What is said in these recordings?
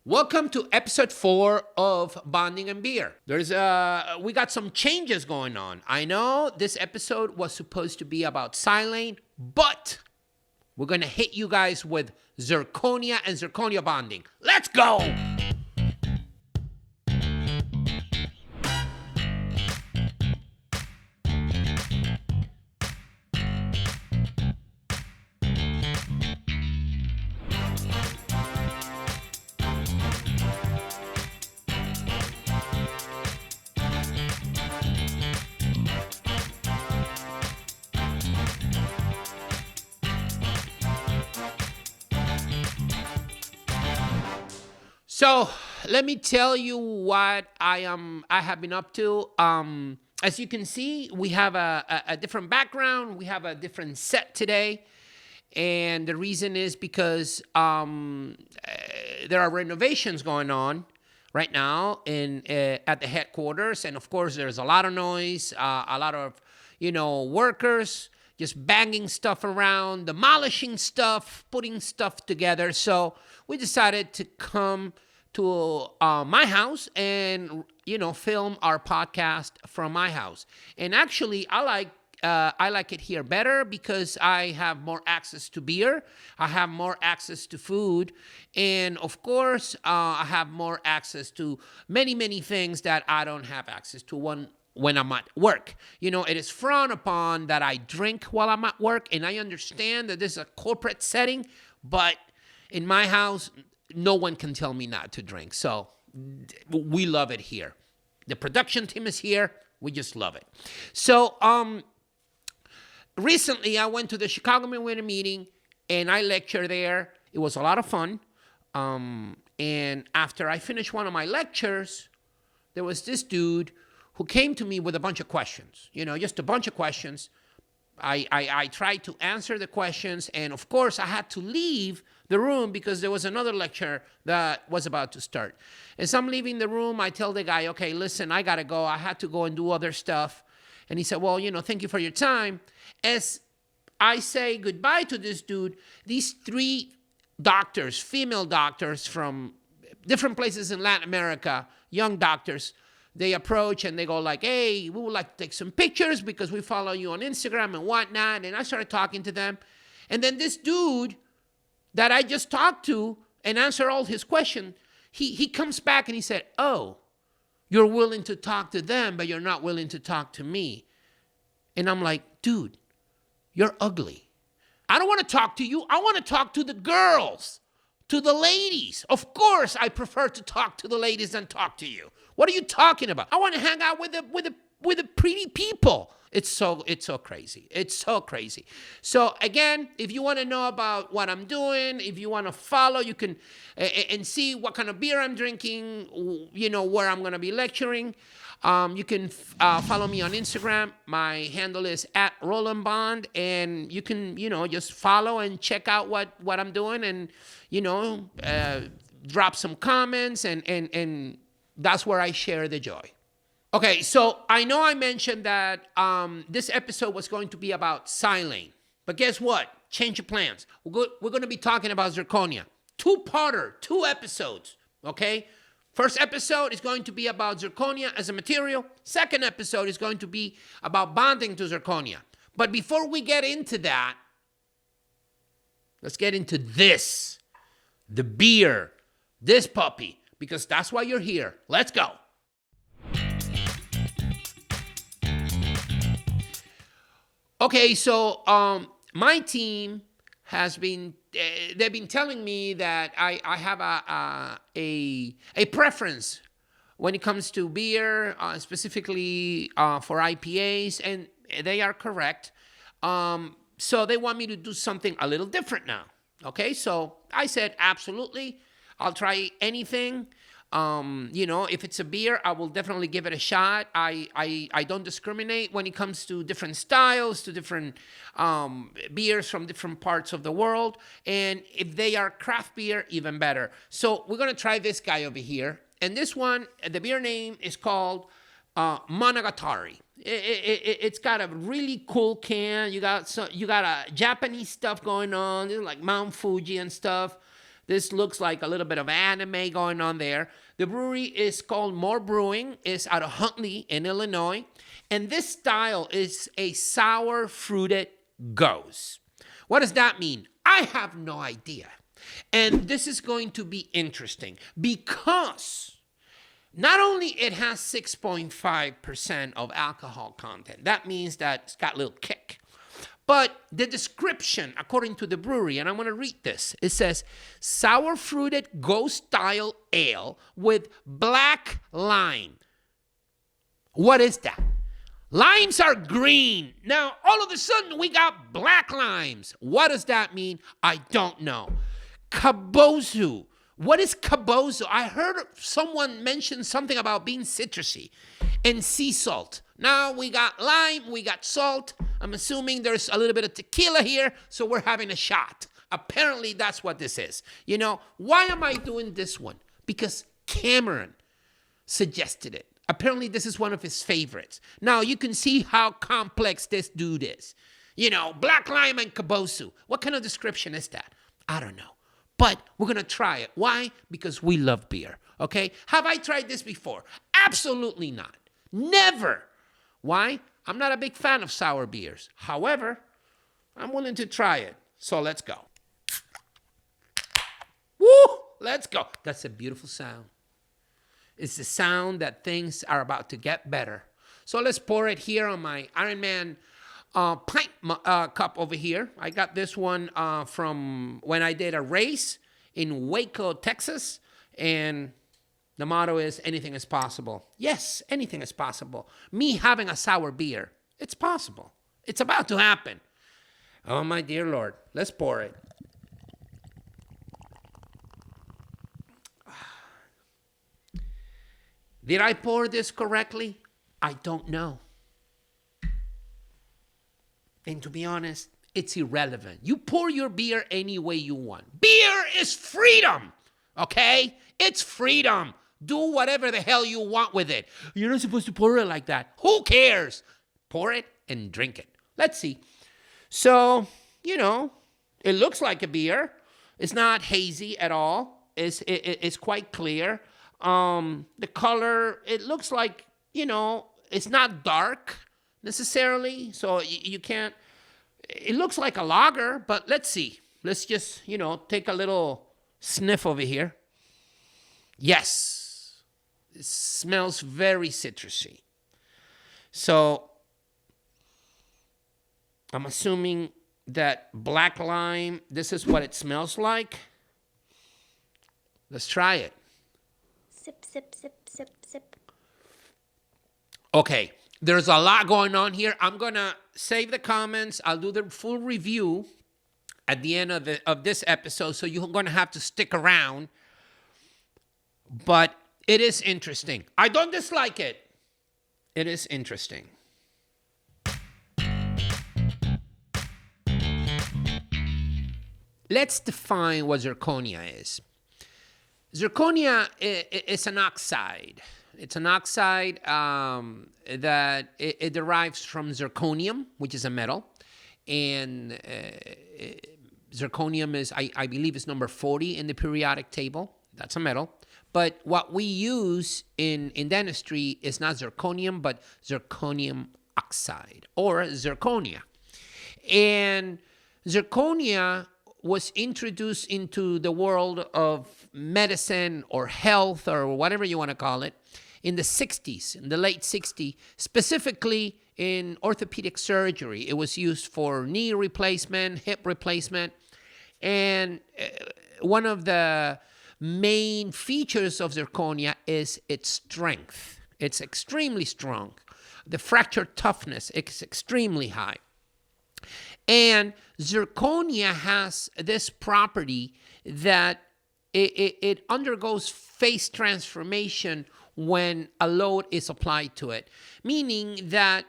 Welcome to episode 4 of Bonding and Beer. We got some changes going on. I know this episode was supposed to be about silane, but we're going to hit you guys with Zirconia and Zirconia bonding. Let's go! So let me tell you what I have been up to. As you can see, we have a different background. We have a different set today. And the reason is because there are renovations going on right now at the headquarters. And of course, there's a lot of noise, a lot of, workers just banging stuff around, demolishing stuff, putting stuff together. So we decided to come to my house and, film our podcast from my house. And actually, I like it here better because I have more access to beer. I have more access to food. And of course, I have more access to many, many things that I don't have access to when I'm at work. It is frowned upon that I drink while I'm at work. And I understand that this is a corporate setting, but in my house, no one can tell me not to drink. So we love it here. The production team is here. We just love it. So recently, I went to the Chicago Midwinter meeting, and I lectured there. It was a lot of fun. And after I finished one of my lectures, there was this dude who came to me with a bunch of questions. Just a bunch of questions. I tried to answer the questions, and of course, I had to leave the room because there was another lecture that was about to start. As I'm leaving the room, I tell the guy, okay, listen, I got to go. I had to go and do other stuff. And he said, well, thank you for your time. As I say goodbye to this dude, these 3 doctors, female doctors from different places in Latin America, young doctors, they approach and they go like, hey, we would like to take some pictures because we follow you on Instagram and whatnot. And I started talking to them. And then this dude that I just talked to and answered all his questions, he comes back and he said, oh, you're willing to talk to them, but you're not willing to talk to me. And I'm like, dude, you're ugly. I don't want to talk to you. I want to talk to the girls, to the ladies. Of course, I prefer to talk to the ladies than talk to you. What are you talking about? I want to hang out with the pretty people. It's so crazy. It's so crazy. So again, if you want to know about what I'm doing, if you want to follow, you can and see what kind of beer I'm drinking, where I'm going to be lecturing. You can follow me on Instagram. My handle is @RolandBond, and you can, just follow and check out what I'm doing, and, drop some comments, and that's where I share the joy. Okay, so I know I mentioned that this episode was going to be about silane, but guess what? Change of plans. We're going to be talking about Zirconia. 2-parter, 2 episodes, okay? First episode is going to be about Zirconia as a material. Second episode is going to be about bonding to Zirconia. But before we get into that, let's get into this, the beer, this puppy, because that's why you're here. Let's go. Okay, so my team has been, they've been telling me that I have a preference when it comes to beer, specifically for IPAs, and they are correct. So they want me to do something a little different now. Okay, so I said, absolutely, I'll try anything. If it's a beer, I will definitely give it a shot. I don't discriminate when it comes to different styles, to different beers from different parts of the world. And if they are craft beer, even better. So we're going to try this guy over here. And this one, the beer name is called Monogatari. It's got a really cool can. You got a Japanese stuff going on, like Mount Fuji and stuff. This looks like a little bit of anime going on there. The brewery is called More Brewing. It's out of Huntley in Illinois. And this style is a sour fruited gose. What does that mean? I have no idea. And this is going to be interesting because not only it has 6.5% of alcohol content. That means that it's got a little kick. But the description, according to the brewery, and I'm going to read this. It says, sour fruited ghost style ale with black lime. What is that? Limes are green. Now, all of a sudden, we got black limes. What does that mean? I don't know. Kabozu. What is kabozu? I heard someone mention something about being citrusy. And sea salt. Now we got lime, we got salt. I'm assuming there's a little bit of tequila here, so we're having a shot. Apparently, that's what this is. You know, why am I doing this one? Because Cameron suggested it. Apparently, this is one of his favorites. Now, you can see how complex this dude is. You know, black lime and kabosu. What kind of description is that? I don't know. But we're going to try it. Why? Because we love beer. Okay? Have I tried this before? Absolutely not. Never. Why? I'm not a big fan of sour beers. However, I'm willing to try it. So let's go. Woo! Let's go. That's a beautiful sound. It's the sound that things are about to get better. So let's pour it here on my Iron Man pint cup over here. I got this one from when I did a race in Waco, Texas. And the motto is, anything is possible. Yes, anything is possible. Me having a sour beer, it's possible. It's about to happen. Oh, my dear Lord. Let's pour it. Did I pour this correctly? I don't know. And to be honest, it's irrelevant. You pour your beer any way you want. Beer is freedom, okay? It's freedom. Do whatever the hell you want with it. You're not supposed to pour it like that. Who cares? Pour it and drink it. Let's see. So, you know, it looks like a beer. It's not hazy at all. It's quite clear. The color, it looks like, you know, it's not dark necessarily. So you can't, it looks like a lager, but let's see. Let's just, you know, take a little sniff over here. Yes. It smells very citrusy. So I'm assuming that black lime, this is what it smells like. Let's try it. Sip, sip, sip, sip, sip. Okay, there's a lot going on here. I'm going to save the comments. I'll do the full review at the end of this episode, so you're going to have to stick around. But it is interesting. I don't dislike it. It is interesting. Let's define what zirconia is. Zirconia is an oxide. It's an oxide that it derives from zirconium, which is a metal. And zirconium is, I believe, is number 40 in the periodic table. That's a metal. But what we use in dentistry is not zirconium, but zirconium oxide or zirconia. And zirconia was introduced into the world of medicine or health or whatever you want to call it in the 60s, in the late 60s, specifically in orthopedic surgery. It was used for knee replacement, hip replacement. And one of the main features of zirconia is its strength. It's extremely strong. The fracture toughness is extremely high. And zirconia has this property that it undergoes phase transformation when a load is applied to it. Meaning that,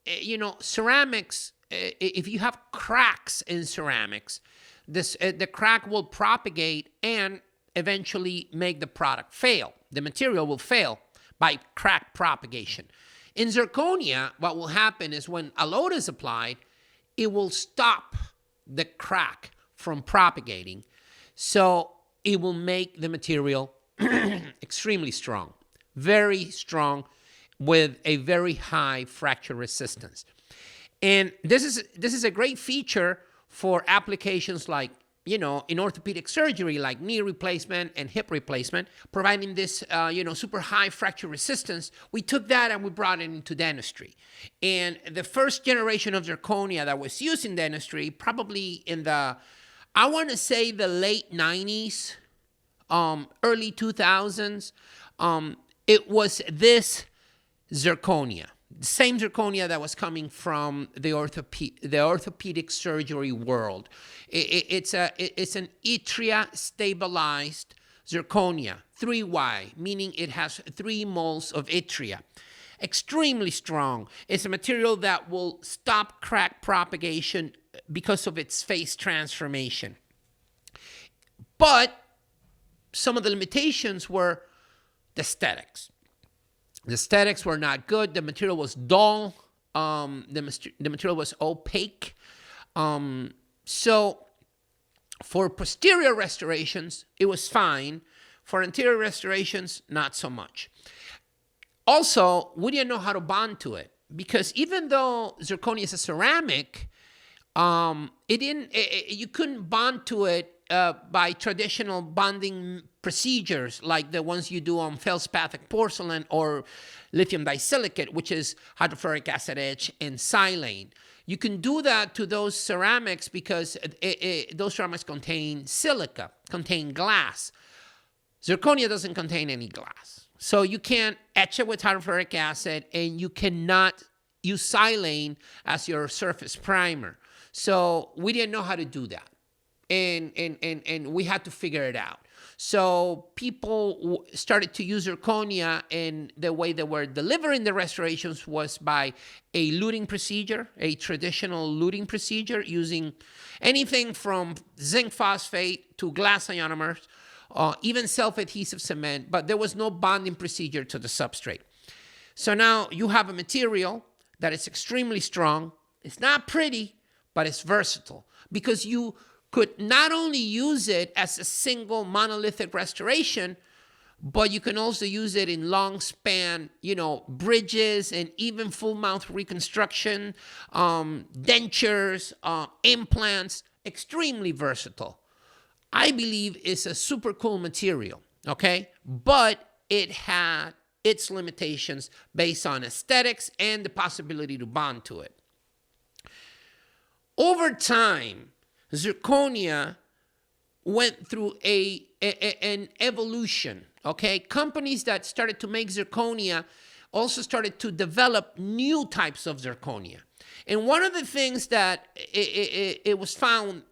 you know, ceramics, if you have cracks in ceramics, the crack will propagate and eventually make the product fail. The material will fail by crack propagation. In zirconia, what will happen is when a load is applied, it will stop the crack from propagating. So it will make the material extremely strong, very strong, with a very high fracture resistance. And this is a great feature for applications like, in orthopedic surgery, like knee replacement and hip replacement, providing this, super high fracture resistance. We took that and we brought it into dentistry. And the first generation of zirconia that was used in dentistry, probably in the, I want to say the late 90s, early 2000s, it was this zirconia. The same zirconia that was coming from the orthopedic surgery world. It's an yttria stabilized zirconia, 3Y, meaning it has 3 moles of yttria. Extremely strong. It's a material that will stop crack propagation because of its phase transformation. But some of the limitations were the aesthetics. The aesthetics were not good. The material was dull. The material was opaque. So for posterior restorations, it was fine. For anterior restorations, not so much. Also, we didn't know how to bond to it, because even though zirconia is a ceramic, you couldn't bond to it by traditional bonding procedures like the ones you do on feldspathic porcelain or lithium disilicate, which is hydrofluoric acid etch and silane. You can do that to those ceramics because those ceramics contain silica, contain glass. Zirconia doesn't contain any glass. So you can't etch it with hydrofluoric acid, and you cannot use silane as your surface primer. So we didn't know how to do that. And we had to figure it out. So people started to use zirconia, and the way they were delivering the restorations was by a luting procedure, a traditional luting procedure using anything from zinc phosphate to glass ionomers, even self-adhesive cement, but there was no bonding procedure to the substrate. So now you have a material that is extremely strong. It's not pretty, but it's versatile, because you could not only use it as a single monolithic restoration, but you can also use it in long span, bridges and even full mouth reconstruction, dentures, implants. Extremely versatile. I believe it's a super cool material, okay? But it had its limitations based on aesthetics and the possibility to bond to it. Over time, zirconia went through an evolution, okay? Companies that started to make zirconia also started to develop new types of zirconia. And one of the things that it was found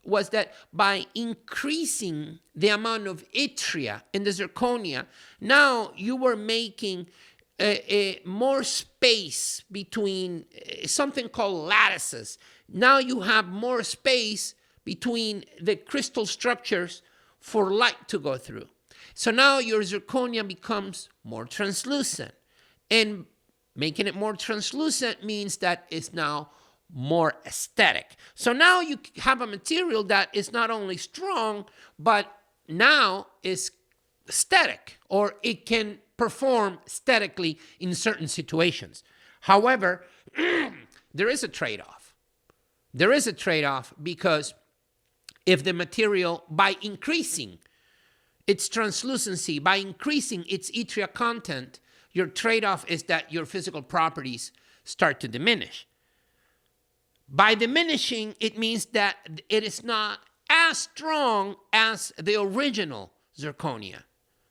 was that by increasing the amount of yttria in the zirconia, now you were making more space between something called lattices. Now you have more space between the crystal structures for light to go through. So now your zirconia becomes more translucent. And making it more translucent means that it's now more aesthetic. So now you have a material that is not only strong, but now is aesthetic, or it can perform aesthetically in certain situations. However, there is a trade-off. There is a trade-off, because if the material, by increasing its translucency, by increasing its yttria content, your trade-off is that your physical properties start to diminish. By diminishing, it means that it is not as strong as the original zirconia,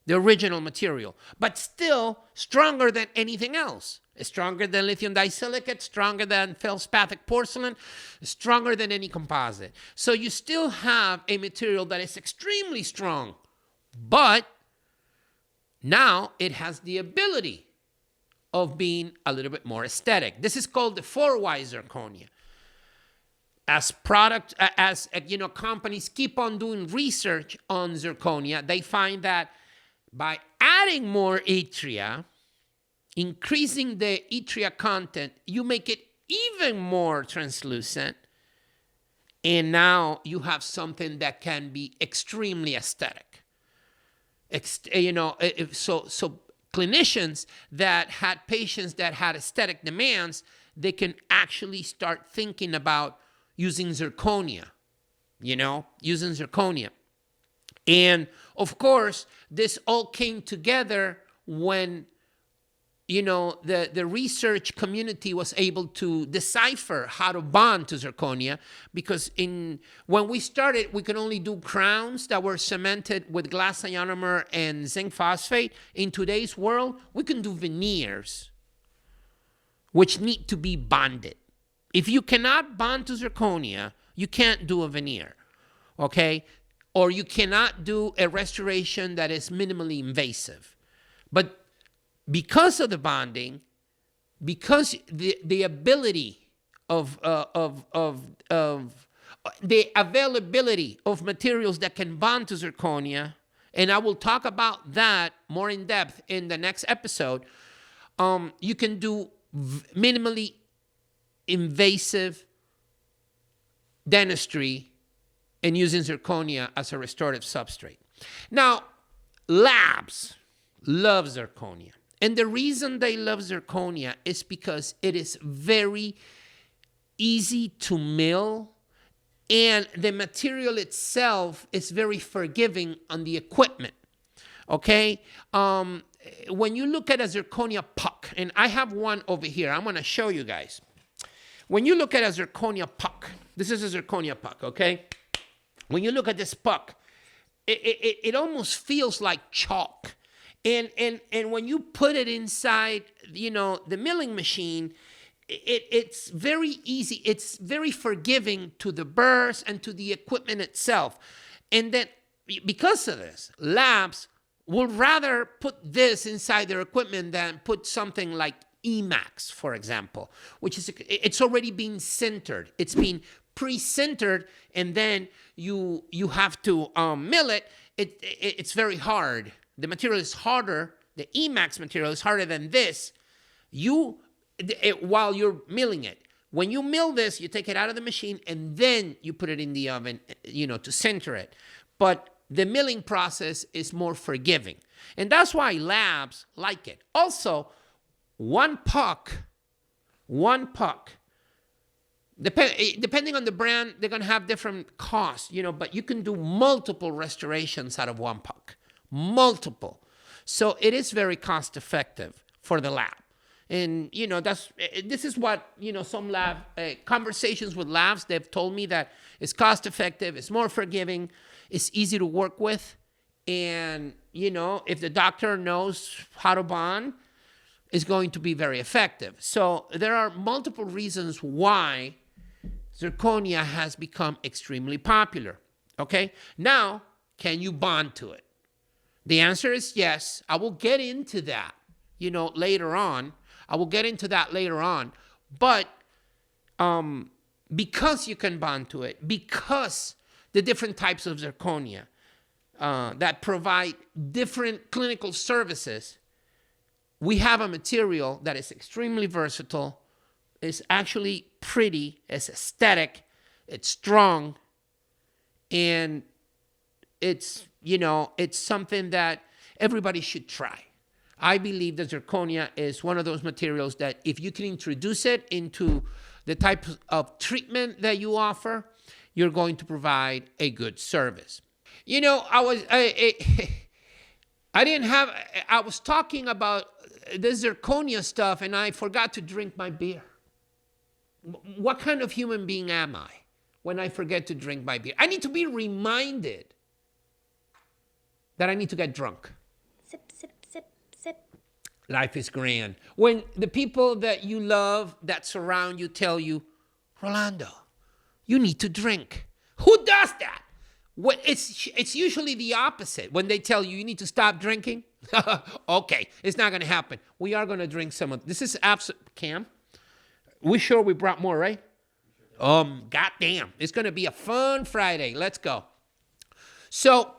the original material, but still stronger than anything else. It's stronger than lithium disilicate, stronger than feldspathic porcelain, stronger than any composite. So you still have a material that is extremely strong, but now it has the ability of being a little bit more aesthetic. This is called the 4Y zirconia. As companies keep on doing research on zirconia, they find that by adding more yttria, increasing the yttria content, you make it even more translucent, and now you have something that can be extremely aesthetic. So clinicians that had patients that had aesthetic demands, they can actually start thinking about using zirconia, using zirconia. And of course, this all came together when, the research community was able to decipher how to bond to zirconia, because when we started, we could only do crowns that were cemented with glass ionomer and zinc phosphate. In today's world, we can do veneers, which need to be bonded. If you cannot bond to zirconia, you can't do a veneer, okay? Or you cannot do a restoration that is minimally invasive. But because of the bonding, because the ability of the availability of materials that can bond to zirconia, and I will talk about that more in depth in the next episode, you can do minimally invasive dentistry and using zirconia as a restorative substrate. Now, labs love zirconia. And the reason they love zirconia is because it is very easy to mill, and the material itself is very forgiving on the equipment, okay? When you look at a zirconia puck, and I have one over here, I'm going to show you guys. When you look at a zirconia puck, this is a zirconia puck, okay? When you look at this puck, it almost feels like chalk. And when you put it inside, the milling machine, it's very easy. It's very forgiving to the burrs and to the equipment itself. And then because of this, labs would rather put this inside their equipment than put something like Emax, for example, which is, it's already been sintered. It's been pre-sintered, and then you have to mill it. It's very hard. The material is harder. The Emax material is harder than this. While you're milling it. When you mill this, you take it out of the machine and then you put it in the oven, to center it. But the milling process is more forgiving. And that's why labs like it. Also, one puck, depending on the brand, they're going to have different costs, but you can do multiple restorations out of one puck. Multiple. So it is very cost effective for the lab. And, this is what, some lab conversations with labs, they've told me that it's cost effective, it's more forgiving, it's easy to work with. And, if the doctor knows how to bond, it's going to be very effective. So there are multiple reasons why zirconia has become extremely popular. Okay? Now, can you bond to it? The answer is yes. I will get into that, later on. But because you can bond to it, because the different types of zirconia that provide different clinical services, we have a material that is extremely versatile, is actually pretty, it's aesthetic, it's strong, and it's something that everybody should try. I believe that zirconia is one of those materials that if you can introduce it into the type of treatment that you offer, you're going to provide a good service. I was talking about the zirconia stuff and I forgot to drink my beer. What kind of human being am I when I forget to drink my beer? I need to be reminded that I need to get drunk. Sip, sip, sip, sip. Life is grand. When the people that you love, that surround you, tell you, Rolando, you need to drink. Who does that? It's usually the opposite. When they tell you need to stop drinking, okay, it's not going to happen. We are going to drink some of this. Is absolute Cam. We sure we brought more, right? Goddamn, it's going to be a fun Friday. Let's go. So,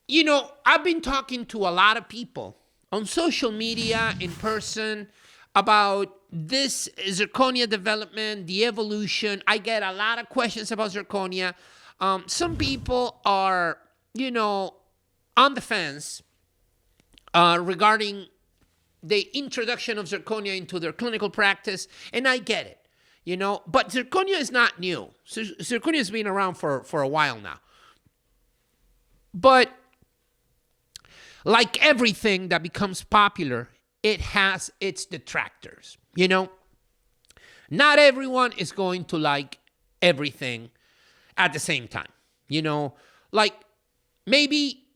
I've been talking to a lot of people on social media, in person, about this zirconia development, the evolution. I get a lot of questions about zirconia. Some people are, on the fence regarding the introduction of zirconia into their clinical practice, and I get it, but zirconia is not new. Zirconia has been around for a while now. But like everything that becomes popular, it has its detractors, Not everyone is going to like everything at the same time, Like maybe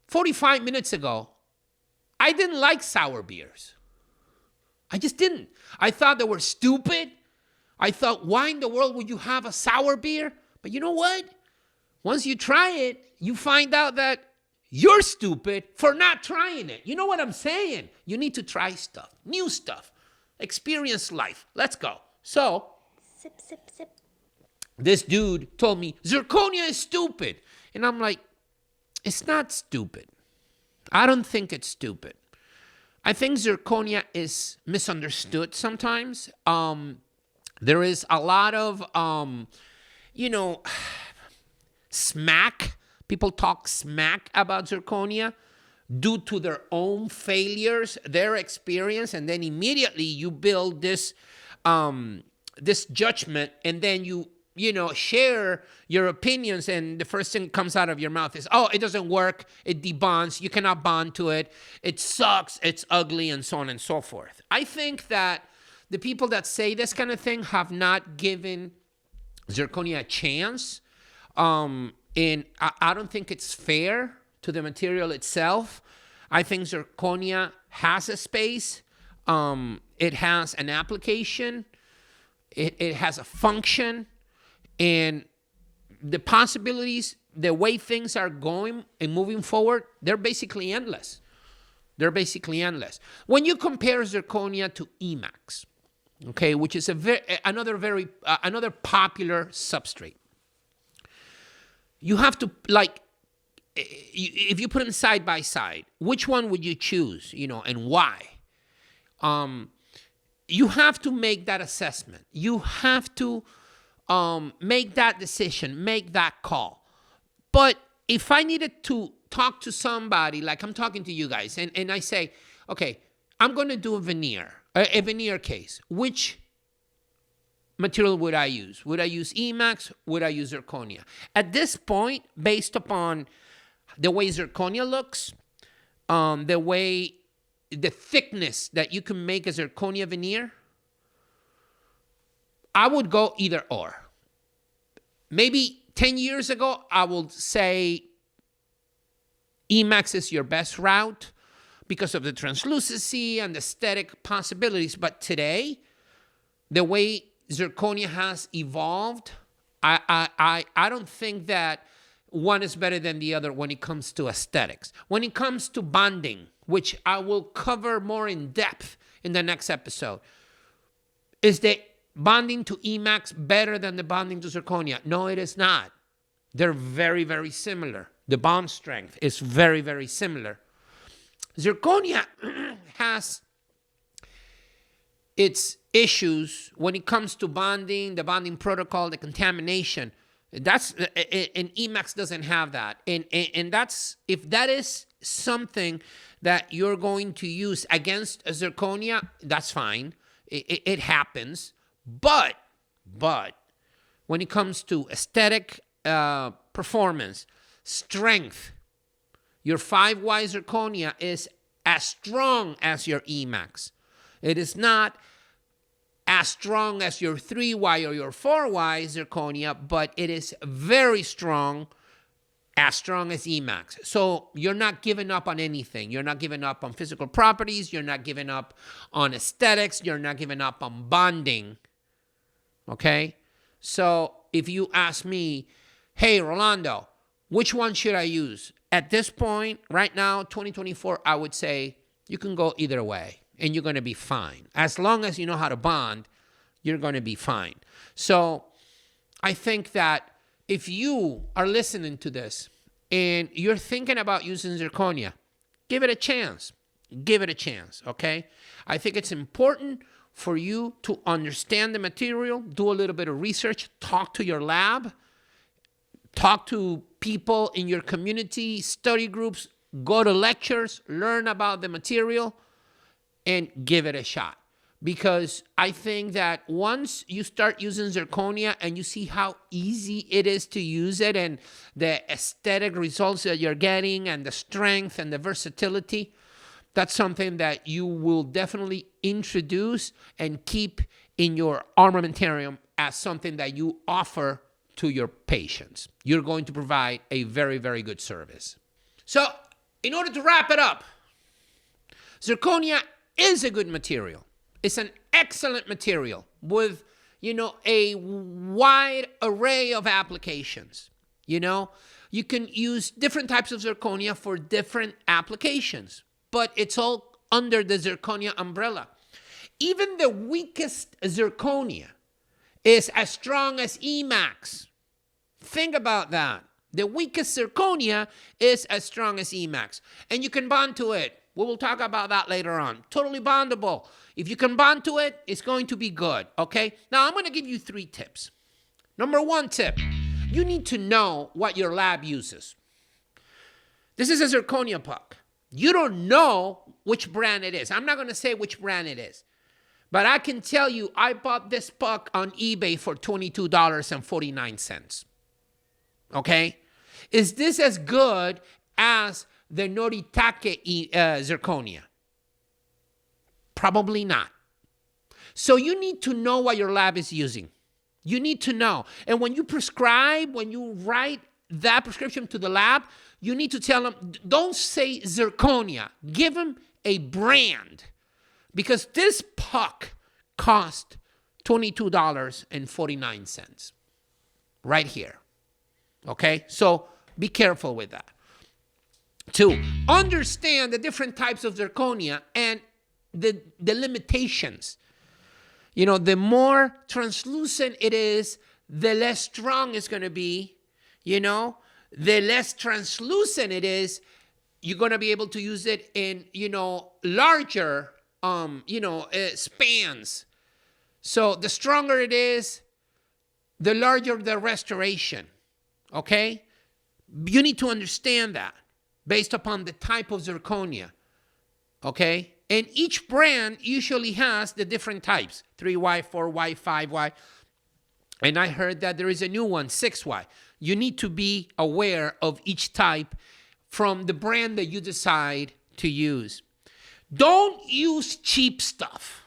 45 minutes ago, I didn't like sour beers. I just didn't. I thought they were stupid. I thought, why in the world would you have a sour beer? But you know what? Once you try it, you find out that you're stupid for not trying it. You know what I'm saying? You need to try stuff, new stuff, experience life. Let's go. So, Sip, sip, sip. this dude told me, zirconia is stupid. And I'm like, it's not stupid. I don't think it's stupid. I think zirconia is misunderstood sometimes. There is a lot of, smack. People talk smack about zirconia due to their own failures, their experience, and then immediately you build this judgment, and then you share your opinions, and the first thing that comes out of your mouth is, oh, it doesn't work, it debonds, you cannot bond to it, it sucks, it's ugly, and so on and so forth. I think that the people that say this kind of thing have not given zirconia a chance, and I don't think it's fair to the material itself. I think zirconia has a space, it has an application, it has a function, and the possibilities, the way things are going and moving forward, they're basically endless. When you compare zirconia to Emax, okay, which is another popular substrate, you have to, if you put them side by side, which one would you choose, and why? You have to make that assessment. You have to make that decision, make that call. But if I needed to talk to somebody, like I'm talking to you guys, and I say, okay, I'm going to do a veneer case. Which material would I use? Would I use Emax? Would I use zirconia? At this point, based upon the way zirconia looks, the thickness that you can make a zirconia veneer, I would go either or. Maybe 10 years ago, I would say Emax is your best route because of the translucency and the aesthetic possibilities. But today, the way zirconia has evolved, I don't think that one is better than the other when it comes to aesthetics. When it comes to bonding, which I will cover more in depth in the next episode, is the bonding to Emax better than the bonding to zirconia? No, it is not. They're very, very similar. The bond strength is very, very similar. Zirconia has its issues when it comes to bonding, the bonding protocol, the contamination. And Emax doesn't have that. And that's, if that is something that you're going to use against a zirconia, that's fine. It happens. But when it comes to aesthetic performance, strength, your 5Y zirconia is as strong as your Emax. It is not as strong as your 3Y or your 4Y zirconia, but it is very strong, as strong as Emax. So you're not giving up on anything. You're not giving up on physical properties. You're not giving up on aesthetics. You're not giving up on bonding. Okay? So if you ask me, hey, Rolando, which one should I use? At this point, right now, 2024, I would say you can go either way and you're going to be fine. As long as you know how to bond, you're going to be fine. So I think that if you are listening to this and you're thinking about using zirconia, give it a chance. Give it a chance, okay? I think it's important for you to understand the material, do a little bit of research, talk to your lab, talk to people in your community, study groups, go to lectures, learn about the material, and give it a shot. Because I think that once you start using zirconia and you see how easy it is to use it and the aesthetic results that you're getting and the strength and the versatility, that's something that you will definitely introduce and keep in your armamentarium as something that you offer to your patients. You're going to provide a very, very good service. So, in order to wrap it up, zirconia is a good material. It's an excellent material with, a wide array of applications. You can use different types of zirconia for different applications, but it's all under the zirconia umbrella. Even the weakest zirconia is as strong as Emax. Think about that. The weakest zirconia is as strong as Emax. And you can bond to it. We will talk about that later on. Totally bondable. If you can bond to it, it's going to be good, okay? Now, I'm going to give you 3 tips. Number 1 tip, you need to know what your lab uses. This is a zirconia puck. You don't know which brand it is. I'm not going to say which brand it is. But I can tell you, I bought this puck on eBay for $22.49. Okay? Is this as good as the Noritake zirconia? Probably not. So you need to know what your lab is using. You need to know. And when you prescribe, when you write that prescription to the lab, you need to tell them, don't say zirconia. Give them a brand. Because this puck cost $22.49. Right here. Okay? So be careful with that. 2, understand the different types of zirconia and the limitations. The more translucent it is, the less strong it's going to be. The less translucent it is, you're going to be able to use it in, larger, spans. So the stronger it is, the larger the restoration. Okay? You need to understand that based upon the type of zirconia. Okay? And each brand usually has the different types, 3Y, 4Y, 5Y. And I heard that there is a new one, 6Y. You need to be aware of each type from the brand that you decide to use. Don't use cheap stuff.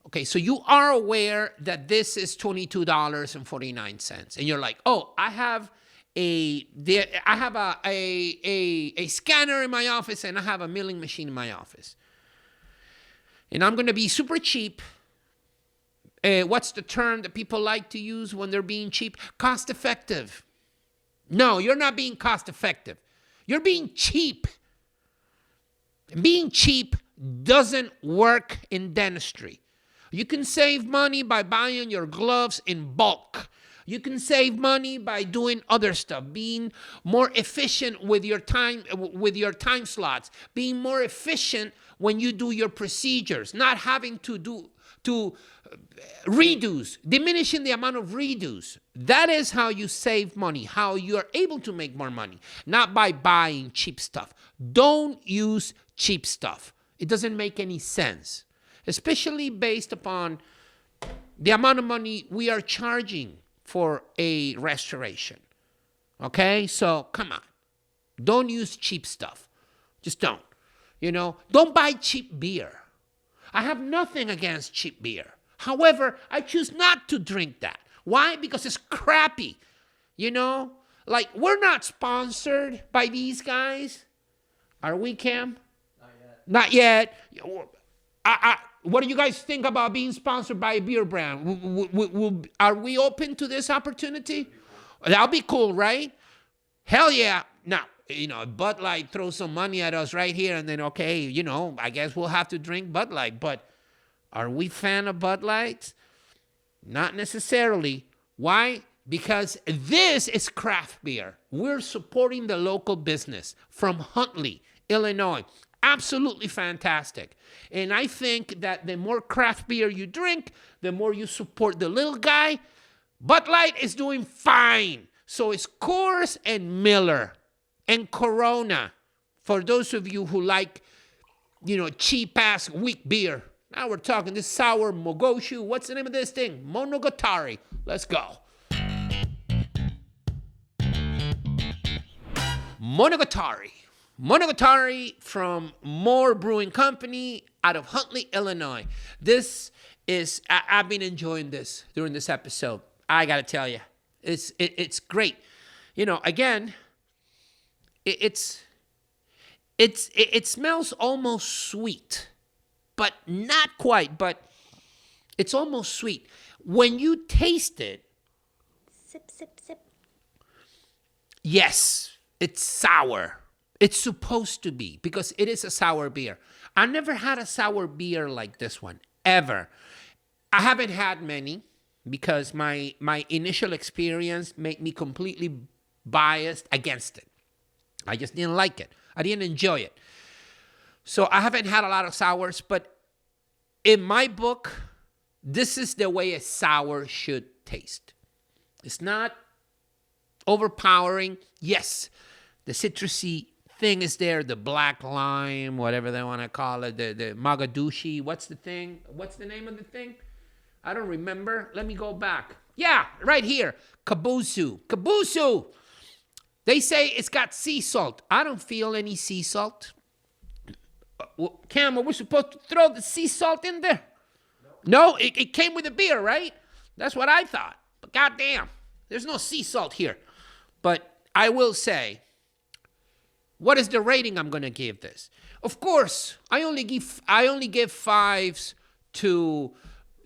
Okay, so you are aware that this is $22.49. And you're like, oh, I have a scanner in my office and I have a milling machine in my office. And I'm going to be super cheap. What's the term that people like to use when they're being cheap? Cost effective. No, you're not being cost effective. You're being cheap. Being cheap doesn't work in dentistry. You can save money by buying your gloves in bulk. You can save money by doing other stuff, being more efficient with your time slots, being more efficient when you do your procedures, not having to redos, diminishing the amount of redos. That is how you save money, how you are able to make more money, not by buying cheap stuff. Don't use cheap stuff. It doesn't make any sense, especially based upon the amount of money we are charging for a restoration. Okay? So, come on. Don't use cheap stuff. Just don't. Don't buy cheap beer. I have nothing against cheap beer. However, I choose not to drink that. Why? Because it's crappy. Like, we're not sponsored by these guys. Are we, Cam? Not yet. What do you guys think about being sponsored by a beer brand? Are we open to this opportunity? That'll be cool, right? Hell yeah. Now, Bud Light throws some money at us right here, and then, okay, I guess we'll have to drink Bud Light. But are we fan of Bud Light? Not necessarily. Why? Because this is craft beer. We're supporting the local business from Huntley, Illinois. Absolutely fantastic. And I think that the more craft beer you drink, the more you support the little guy. Bud Light is doing fine. So is Coors and Miller. and Corona. For those of you who like, cheap-ass weak beer. Now we're talking this sour Mogoshu. What's the name of this thing? Monogatari. Let's go. Monogatari. Monogatari from Moore Brewing Company out of Huntley, Illinois. This is, I've been enjoying this during this episode. I got to tell you, it's great. Again, it smells almost sweet, but not quite, but it's almost sweet. When you taste it, Sip, sip, sip. yes, it's sour. It's supposed to be because it is a sour beer. I never had a sour beer like this one, ever. I haven't had many because my initial experience made me completely biased against it. I just didn't like it. I didn't enjoy it. So I haven't had a lot of sours, but in my book, this is the way a sour should taste. It's not overpowering. Yes, the citrusy thing is there, the black lime, whatever they want to call it, the magadushi. What's the thing? What's the name of the thing? I don't remember. Let me go back. Yeah, right here. Kabusu. Kabusu. They say it's got sea salt. I don't feel any sea salt. Cam, are we supposed to throw the sea salt in there? No, it came with the beer, right? That's what I thought. But goddamn, there's no sea salt here. But I will say, what is the rating I'm going to give this? Of course, I only give fives to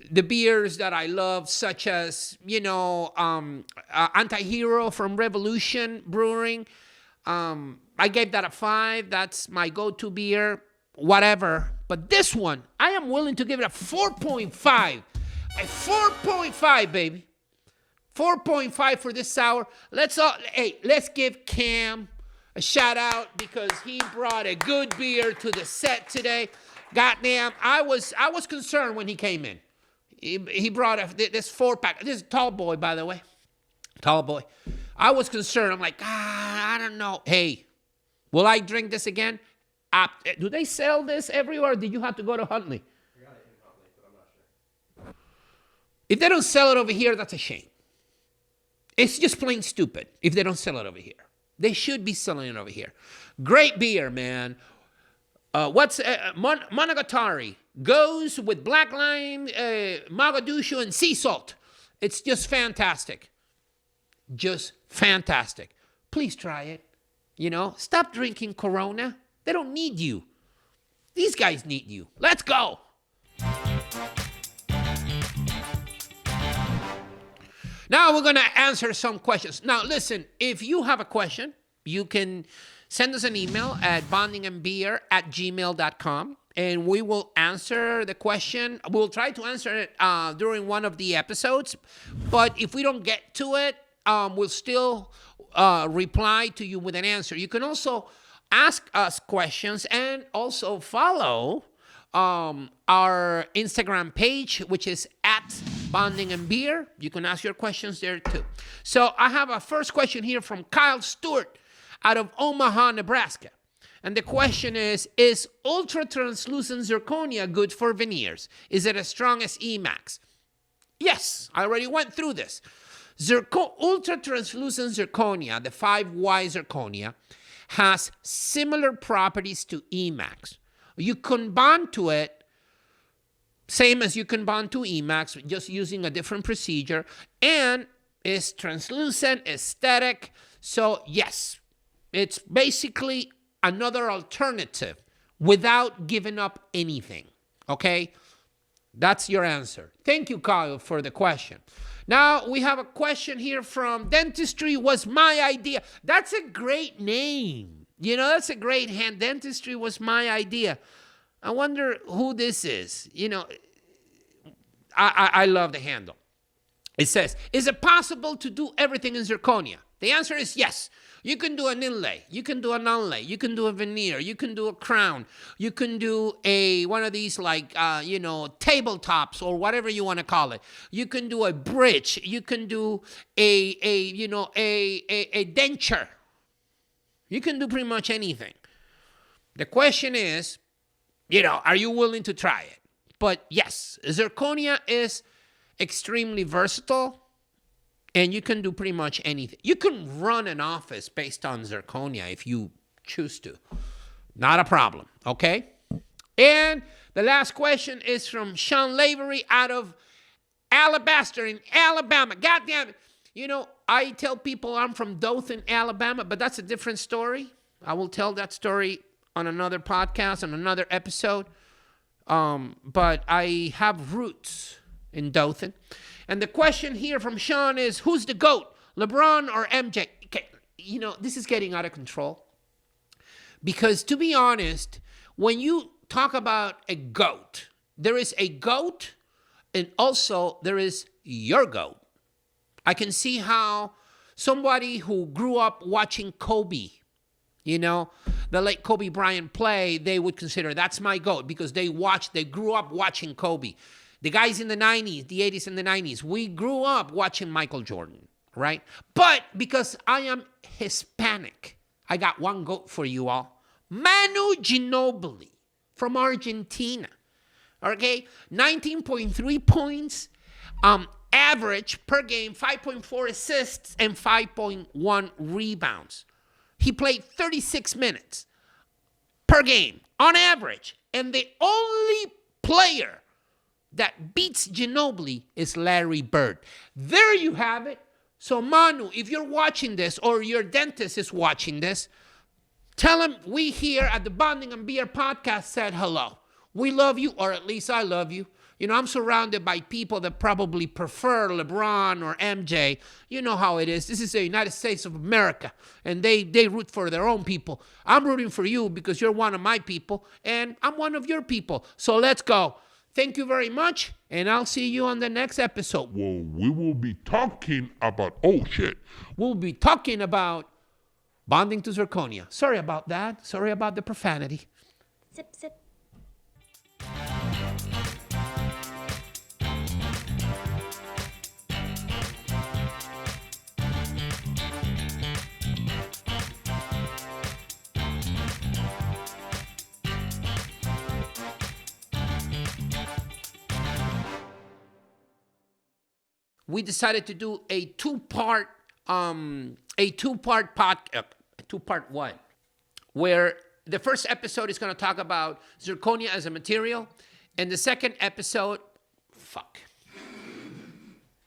the beers that I love, such as, Antihero from Revolution Brewing. I gave that a 5. That's my go-to beer, whatever. But this one, I am willing to give it a 4.5. A 4.5, baby. 4.5 for this sour. Let's give Cam a shout out because he brought a good beer to the set today. Goddamn, I was concerned when he came in. He brought this 4-pack. This is tall boy, by the way. Tall boy. I was concerned. I'm like, I don't know. Hey, will I drink this again? Do they sell this everywhere? Or did you have to go to Huntley? I got it in Huntley, but I'm not sure. If they don't sell it over here, that's a shame. It's just plain stupid if they don't sell it over here. They should be selling it over here. Great beer, man. Monogatari goes with black lime, Mogadishu, and sea salt. It's just fantastic. Just fantastic. Please try it. Stop drinking Corona. They don't need you. These guys need you. Let's go. Now we're going to answer some questions. Now, listen, if you have a question, you can send us an email at bondingandbeer@gmail.com, and we will answer the question. We'll try to answer it during one of the episodes, but if we don't get to it, we'll still reply to you with an answer. You can also ask us questions and also follow our Instagram page, which is at Bonding and Beer. You can ask your questions there too. So I have a first question here from Kyle Stewart out of Omaha, Nebraska. And the question is ultra-translucent zirconia good for veneers? Is it as strong as Emax? Yes, I already went through this. Ultra-translucent zirconia, the 5Y zirconia, has similar properties to Emax. You can bond to it, same as you can bond to Emax, just using a different procedure, and it's translucent, aesthetic. So yes, it's basically another alternative without giving up anything, okay? That's your answer. Thank you, Kyle, for the question. Now, we have a question here from Dentistry Was My Idea. That's a great name. That's a great hand. Dentistry Was My Idea. I wonder who this is. I love the handle. It says, is it possible to do everything in zirconia? The answer is yes. You can do an inlay. You can do an unlay. You can do a veneer. You can do a crown. You can do one of these tabletops or whatever you want to call it. You can do a bridge. You can do a denture. You can do pretty much anything. The question is, are you willing to try it? But yes, zirconia is extremely versatile, and you can do pretty much anything. You can run an office based on zirconia if you choose to. Not a problem, okay? And the last question is from Sean Lavery out of Alabaster in Alabama. God damn it. I tell people I'm from Dothan, Alabama, but that's a different story. I will tell that story on another podcast, on another episode. But I have roots in Dothan. And the question here from Sean is, who's the GOAT, LeBron or MJ? Okay, this is getting out of control. Because to be honest, when you talk about a GOAT, there is a GOAT and also there is your GOAT. I can see how somebody who grew up watching Kobe, the late Kobe Bryant play, they would consider that's my GOAT because they grew up watching Kobe. The guys in the 90s, the 80s and the 90s, we grew up watching Michael Jordan, right? But because I am Hispanic, I got one GOAT for you all. Manu Ginobili from Argentina, okay? 19.3 points, average per game, 5.4 assists, and 5.1 rebounds. He played 36 minutes per game on average. And the only player that beats Ginobili is Larry Bird. There you have it. So Manu, if you're watching this or your dentist is watching this, tell him we here at the Bonding and Beer podcast said hello. We love you, or at least I love you. I'm surrounded by people that probably prefer LeBron or MJ. You know how it is. This is the United States of America, and they root for their own people. I'm rooting for you because you're one of my people, and I'm one of your people. So let's go. Thank you very much, and I'll see you on the next episode. Well, we will be talking about, We'll be talking about bonding to zirconia. Sorry about that. Sorry about the profanity. Sip, sip. We decided to do a two-part one, where the first episode is going to talk about zirconia as a material, and the second episode,